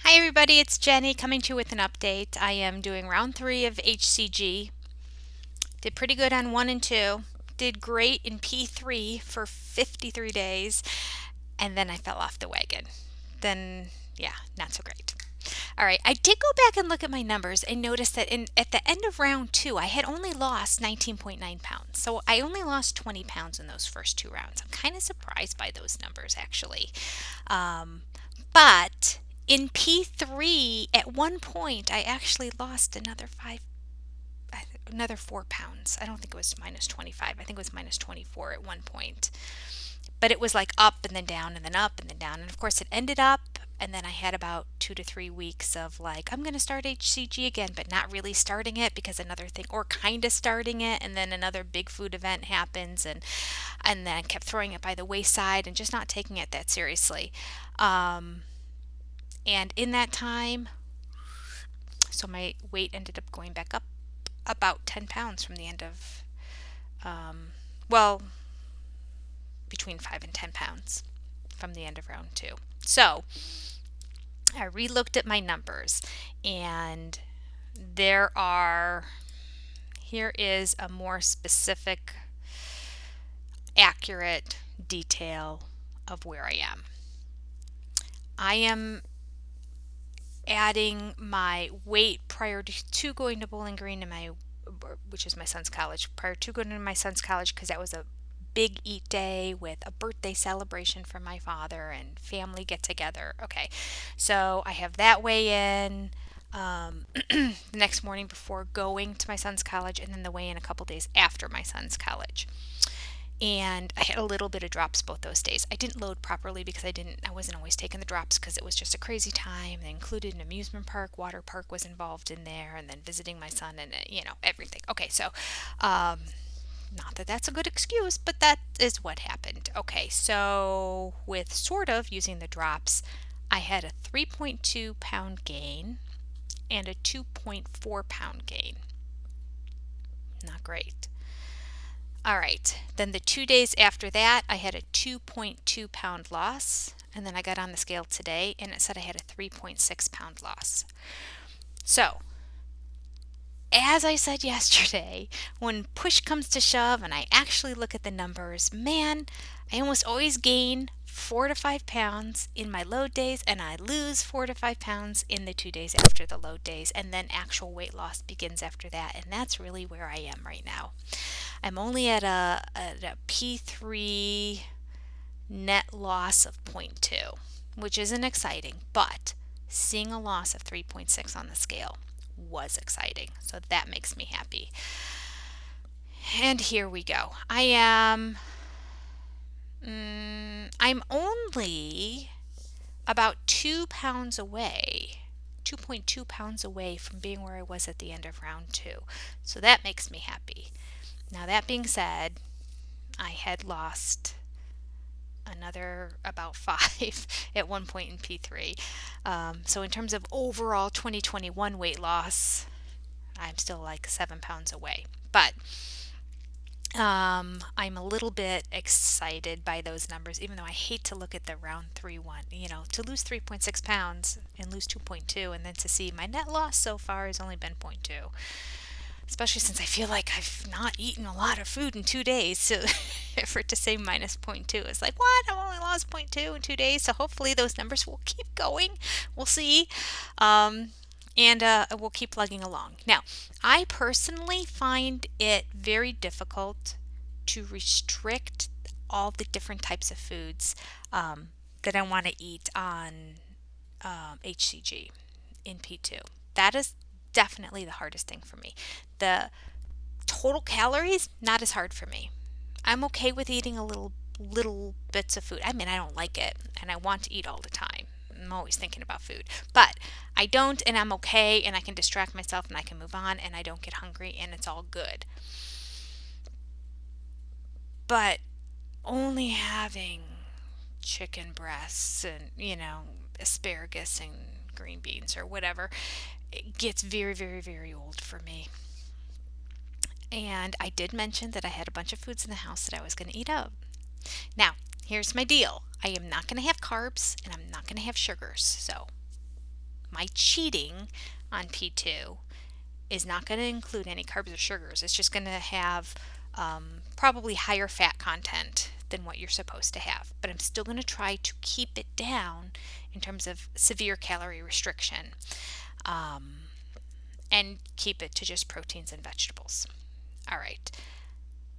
Hi everybody, it's Jenny coming to you with an update. I am doing round 3 of HCG. Did pretty good on 1 and 2. Did great in P3 for 53 days, and then I fell off the wagon. Then, yeah, not so great. All right, I did go back and look at my numbers and notice that at the end of round 2, I had only lost 19.9 pounds. So I only lost 20 pounds in those first 2 rounds. I'm kind of surprised by those numbers actually. Um, but in P3, at one point, I actually lost another 4 pounds. I don't think it was minus 25. I think it was minus 24 at one point. But it was like up and then down and then up and then down. And of course, it ended up. And then I had about 2 to 3 weeks of like, I'm going to start HCG again, but not really starting it because another thing, or kind of starting it. And then another big food event happens. And then I kept throwing it by the wayside and just not taking it that seriously. Um, and in that time, so my weight ended up going back up about 10 pounds from the end of, um, well, between 5 and 10 pounds from the end of round 2. So I re-looked at my numbers, and here is a more specific, accurate detail of where I am. I am adding my weight prior to going to Bowling Green which is my son's college, prior to going to my son's college, because that was a big eat day with a birthday celebration for my father and family get together. Okay, so I have that weigh in the next morning before going to my son's college, and then the weigh in a couple days after my son's college. And I had a little bit of drops both those days. I didn't load properly because I wasn't always taking the drops because it was just a crazy time. They included an amusement park, water park was involved in there, and then visiting my son and everything. Okay, so not that that's a good excuse, but that is what happened. Okay, so with sort of using the drops, I had a 3.2 pound gain and a 2.4 pound gain. Not great. All right, then the 2 days after that, I had a 2.2 pound loss, and then I got on the scale today and it said I had a 3.6 pound loss. So, as I said yesterday, when push comes to shove and I actually look at the numbers, man, I almost always gain 4 to 5 pounds in my load days, and I lose 4 to 5 pounds in the 2 days after the load days, and then actual weight loss begins after that, and that's really where I am right now. I'm only at a P3 net loss of 0.2, which isn't exciting, but seeing a loss of 3.6 on the scale was exciting. So that makes me happy. And here we go. I'm only about 2 pounds away, 2.2 pounds away from being where I was at the end of round 2. So that makes me happy. Now, that being said, I had lost another about 5 at one point in P3. So in terms of overall 2021 weight loss, I'm still like 7 pounds away. But I'm a little bit excited by those numbers, even though I hate to look at the round 3 one. To lose 3.6 pounds and lose 2.2, and then to see my net loss so far has only been 0.2. Especially since I feel like I've not eaten a lot of food in 2 days. So for it to say minus zero point 0.2, it's like, what? I've only lost 0.2 in 2 days. So hopefully those numbers will keep going. We'll see. And we'll keep plugging along. Now, I personally find it very difficult to restrict all the different types of foods that I want to eat on HCG in P2. That is definitely the hardest thing for me. The total calories, not as hard for me. I'm okay with eating a little bits of food. I mean, I don't like it and I want to eat all the time. I'm always thinking about food, but I don't, and I'm okay, and I can distract myself and I can move on and I don't get hungry and it's all good. But only having chicken breasts and, asparagus and green beans or whatever, it gets very, very, very old for me. And I did mention that I had a bunch of foods in the house that I was going to eat up. Now, here's my deal. I am not going to have carbs and I'm not going to have sugars. So my cheating on P2 is not going to include any carbs or sugars. It's just going to have probably higher fat content than what you're supposed to have. But I'm still going to try to keep it down in terms of severe calorie restriction, and keep it to just proteins and vegetables. All right.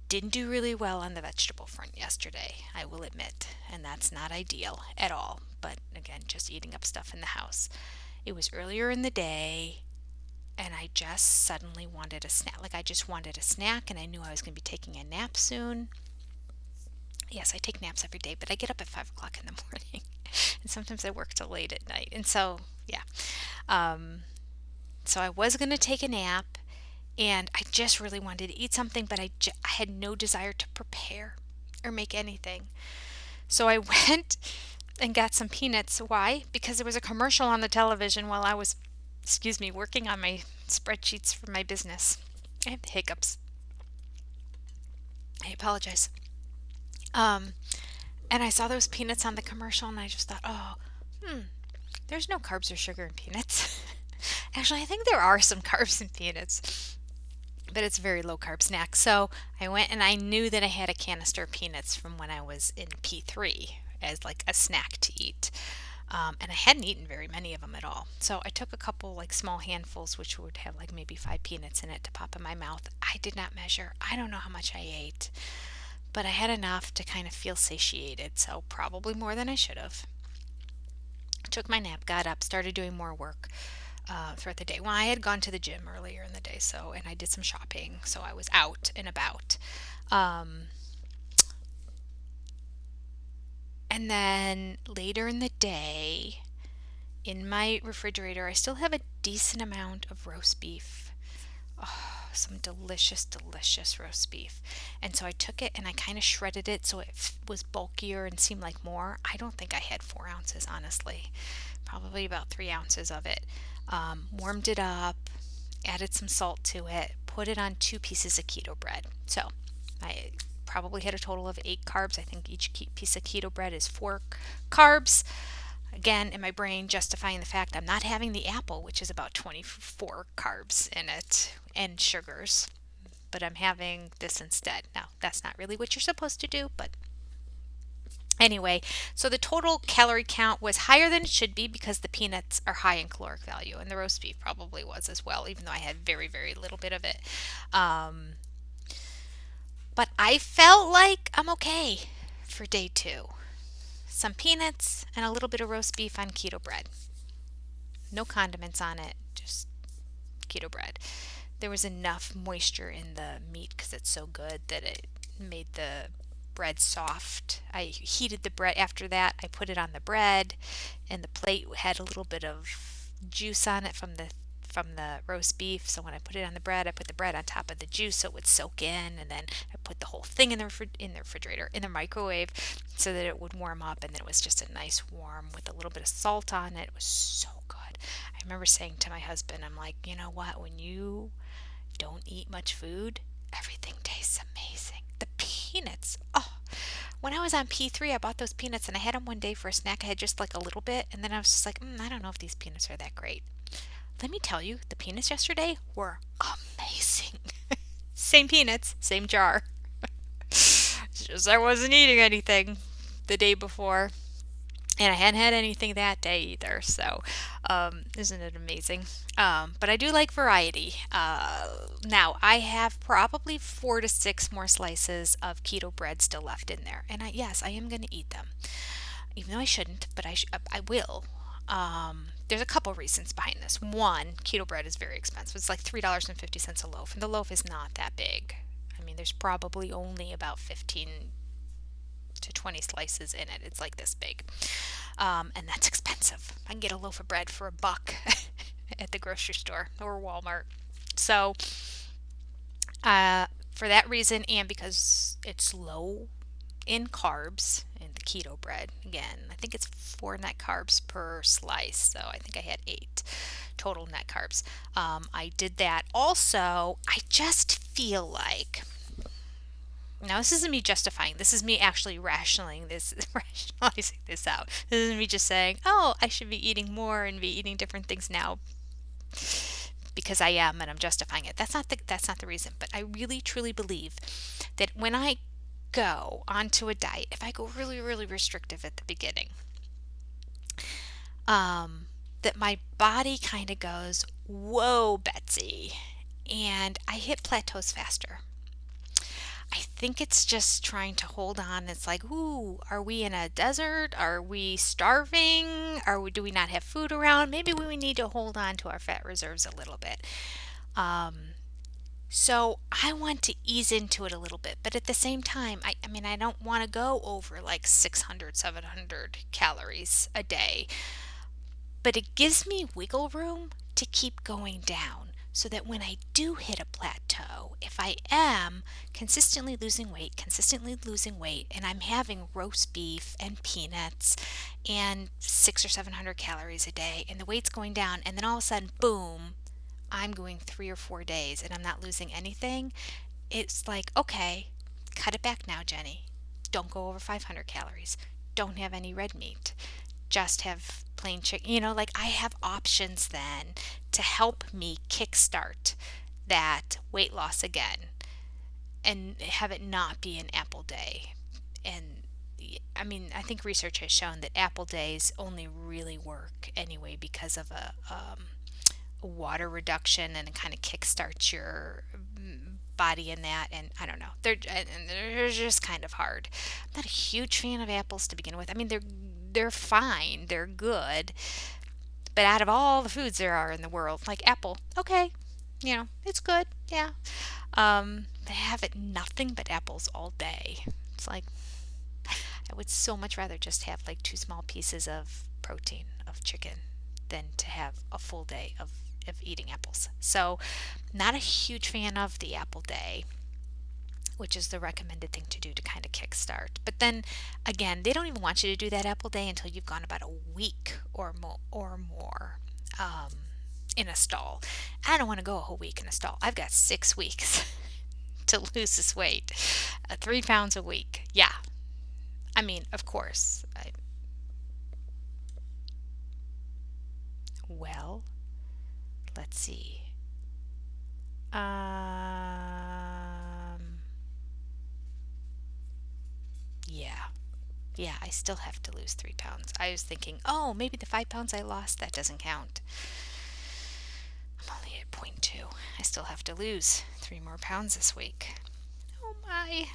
Didn't do really well on the vegetable front yesterday, I will admit, and that's not ideal at all. But again, just eating up stuff in the house. It was earlier in the day, and I just suddenly wanted a snack. Like, I just wanted a snack, and I knew I was going to be taking a nap soon. Yes, I take naps every day, but I get up at 5 o'clock in the morning, and sometimes I work till late at night. And so, yeah. So I was going to take a nap, and I just really wanted to eat something, but I had no desire to prepare or make anything. So I went and got some peanuts. Why? Because there was a commercial on the television while I was, working on my spreadsheets for my business. I have the hiccups. I apologize. And I saw those peanuts on the commercial, and I just thought, oh, there's no carbs or sugar in peanuts. Actually, I think there are some carbs in peanuts, but it's a very low carb snack. So I went, and I knew that I had a canister of peanuts from when I was in P3 as like a snack to eat. And I hadn't eaten very many of them at all. So I took a couple like small handfuls, which would have like maybe 5 peanuts in it, to pop in my mouth. I did not measure. I don't know how much I ate, but I had enough to kind of feel satiated. So probably more than I should have. Took my nap, got up, started doing more work throughout the day. Well, I had gone to the gym earlier in the day, and I did some shopping, so I was out and about. And then later in the day, in my refrigerator, I still have a decent amount of roast beef. Oh, some delicious, delicious roast beef. And so I took it and I kind of shredded it so it was bulkier and seemed like more. I don't think I had 4 ounces, honestly. Probably about 3 ounces of it. Warmed it up, added some salt to it, put it on 2 pieces of keto bread. So I probably had a total of 8 carbs. I think each piece of keto bread is 4 carbs. Again, in my brain, justifying the fact I'm not having the apple, which is about 24 carbs in it, and sugars, but I'm having this instead. Now, that's not really what you're supposed to do, but anyway, so the total calorie count was higher than it should be because the peanuts are high in caloric value, and the roast beef probably was as well, even though I had very, very little bit of it. But I felt like I'm okay for day 2. Some peanuts and a little bit of roast beef on keto bread. No condiments on it, just keto bread. There was enough moisture in the meat because it's so good that it made the bread soft. I heated the bread after that. I put it on the bread, and the plate had a little bit of juice on it from the roast beef. So when I put it on the bread, I put the bread on top of the juice so it would soak in, and then I put the whole thing in the refrigerator, in the microwave, so that it would warm up, and then it was just a nice warm with a little bit of salt on it. It was so good. I remember saying to my husband, I'm like, you know what? When you don't eat much food, everything tastes amazing. The peanuts, oh. When I was on P3, I bought those peanuts, and I had them one day for a snack. I had just like a little bit, and then I was just like, I don't know if these peanuts are that great. Let me tell you, the peanuts yesterday were amazing. Same peanuts, same jar. It's just I wasn't eating anything the day before, and I hadn't had anything that day either. So, isn't it amazing? But I do like variety. Now, I have probably 4 to 6 more slices of keto bread still left in there, and yes, I am going to eat them, even though I shouldn't, but I will. There's a couple reasons behind this. One, keto bread is very expensive. It's like $3.50 a loaf, and the loaf is not that big. I mean, there's probably only about 15 to 20 slices in it. It's like this big. And that's expensive. I can get a loaf of bread for $1 at the grocery store or Walmart. So, for that reason, and because it's low in carbs in the keto bread, again, I think it's 4 net carbs per slice, so I think I had 8 total net carbs. I did that. Also, I just feel like Now, this isn't me justifying. This is me actually rationalizing this out. This isn't me just saying, "Oh, I should be eating more and be eating different things now because I am and I'm justifying it." That's not the reason. But I really truly believe that when I go onto a diet, if I go really really restrictive at the beginning, that my body kind of goes, "Whoa, Betsy," and I hit plateaus faster. I think it's just trying to hold on. It's like, ooh, are we in a desert? Are we starving? Do we not have food around? Maybe we need to hold on to our fat reserves a little bit. Um, so I want to ease into it a little bit, but at the same time, I mean, I don't want to go over like 600, 700 calories a day, but it gives me wiggle room to keep going down so that when I do hit a plateau, if I am consistently losing weight, and I'm having roast beef and peanuts and 600 or 700 calories a day, and the weight's going down, and then all of a sudden, boom, I'm going 3 or 4 days and I'm not losing anything, it's like, okay, cut it back now, Jenny. Don't go over 500 calories. Don't have any red meat. Just have plain chicken. Like I have options then to help me kickstart that weight loss again and have it not be an apple day. And I mean, I think research has shown that apple days only really work anyway because of a water reduction and it kind of kickstarts your body in that. And I don't know, they're just kind of hard. I'm not a huge fan of apples to begin with. I mean, they're fine, they're good, but out of all the foods there are in the world, like apple, okay, it's good, yeah. But have it nothing but apples all day. It's like I would so much rather just have like two small pieces of protein of chicken than to have a full day of eating apples. So, not a huge fan of the apple day, which is the recommended thing to do to kind of kickstart. But then again, they don't even want you to do that apple day until you've gone about a week or more in a stall. I don't want to go a whole week in a stall. I've got 6 weeks to lose this weight, 3 pounds a week. Yeah, I mean, of course. Well, let's see. Yeah. Yeah, I still have to lose 3 pounds. I was thinking, oh, maybe the 5 pounds I lost, that doesn't count. I'm only at point 2. I still have to lose 3 more pounds this week. Oh my.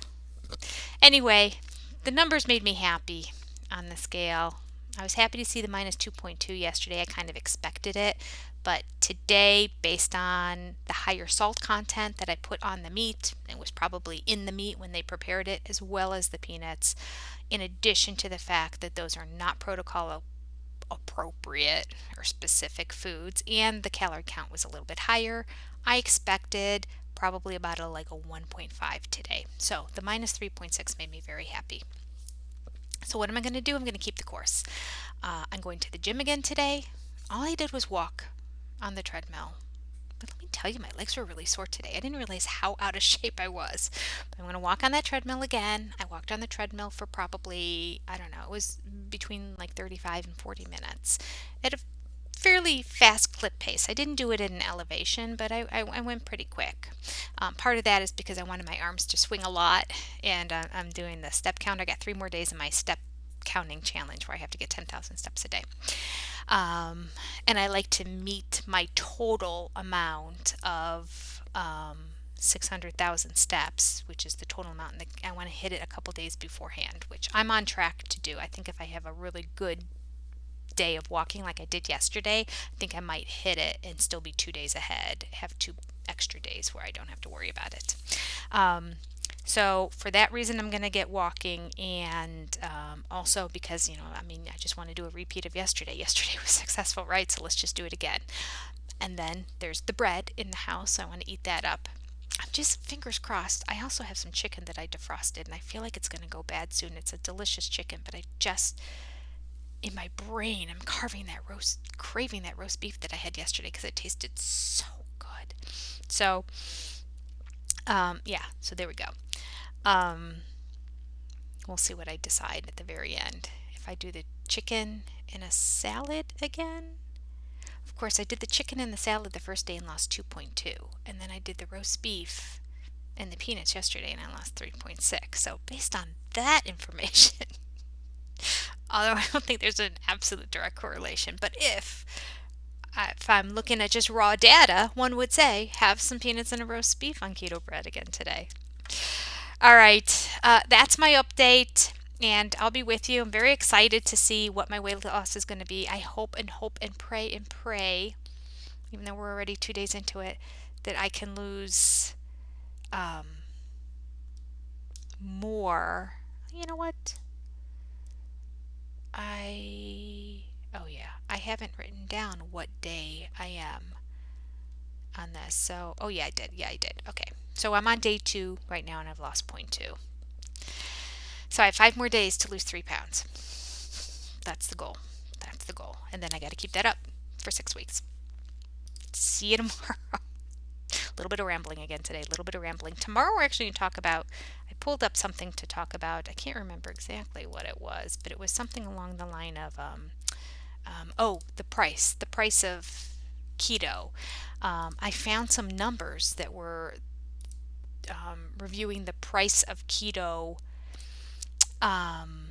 Anyway, the numbers made me happy on the scale. I was happy to see the minus 2.2 yesterday. I kind of expected it. But today, based on the higher salt content that I put on the meat, it was probably in the meat when they prepared it, as well as the peanuts, in addition to the fact that those are not protocol appropriate or specific foods, and the calorie count was a little bit higher, I expected probably about a 1.5 today. So the minus 3.6 made me very happy. So what am I going to do? I'm going to keep the course. I'm going to the gym again today. All I did was walk on the treadmill. But let me tell you, my legs were really sore today. I didn't realize how out of shape I was. But I'm going to walk on that treadmill again. I walked on the treadmill for probably, I don't know, it was between like 35 and 40 minutes at a fairly fast clip pace. I didn't do it at an elevation, but I went pretty quick. Part of that is because I wanted my arms to swing a lot, and I'm doing the step count. I got 3 more days in my step counting challenge where I have to get 10,000 steps a day. And I like to meet my total amount of 600,000 steps, which is the total amount. And I want to hit it a couple days beforehand, which I'm on track to do. I think if I have a really good day of walking like I did yesterday, I think I might hit it and still be 2 days ahead, have 2 extra days where I don't have to worry about it. So for that reason, I'm going to get walking, and also because, I mean, I just want to do a repeat of yesterday. Yesterday was successful, right? So let's just do it again. And then there's the bread in the house. So I want to eat that up. I'm just fingers crossed. I also have some chicken that I defrosted, and I feel like it's going to go bad soon. It's a delicious chicken, but I just, in my brain, I'm craving that roast beef that I had yesterday because it tasted so good. So, yeah, so there we go. Um, we'll see what I decide at the very end. If I do the chicken in a salad again. Of course, I did the chicken in the salad the first day and lost 2.2. And then I did the roast beef and the peanuts yesterday and I lost 3.6. So based on that information, although I don't think there's an absolute direct correlation, but if I'm looking at just raw data, one would say have some peanuts and a roast beef on keto bread again today. All right, that's my update, and I'll be with you. I'm very excited to see what my weight loss is going to be. I hope and pray, even though we're already 2 days into it, that I can lose um, more. You know what? Oh yeah, I haven't written down what day I am on this. So, oh yeah, I did. Yeah, I did. Okay. So I'm on day 2 right now and I've lost point 0.2. So I have 5 more days to lose 3 pounds. That's the goal. That's the goal. And then I got to keep that up for 6 weeks. See you tomorrow. A little bit of rambling again today. A little bit of rambling. Tomorrow we're actually going to talk about, I pulled up something to talk about. I can't remember exactly what it was, but it was something along the line of, the price of keto. I found some numbers that were reviewing the price of keto um,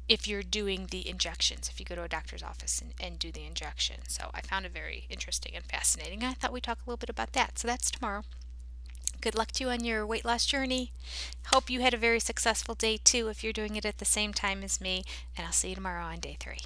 if you're doing the injections, if you go to a doctor's office and do the injection. So I found it very interesting and fascinating. I thought we'd talk a little bit about that. So that's tomorrow. Good luck to you on your weight loss journey. Hope you had a very successful day too if you're doing it at the same time as me. And I'll see you tomorrow on day 3.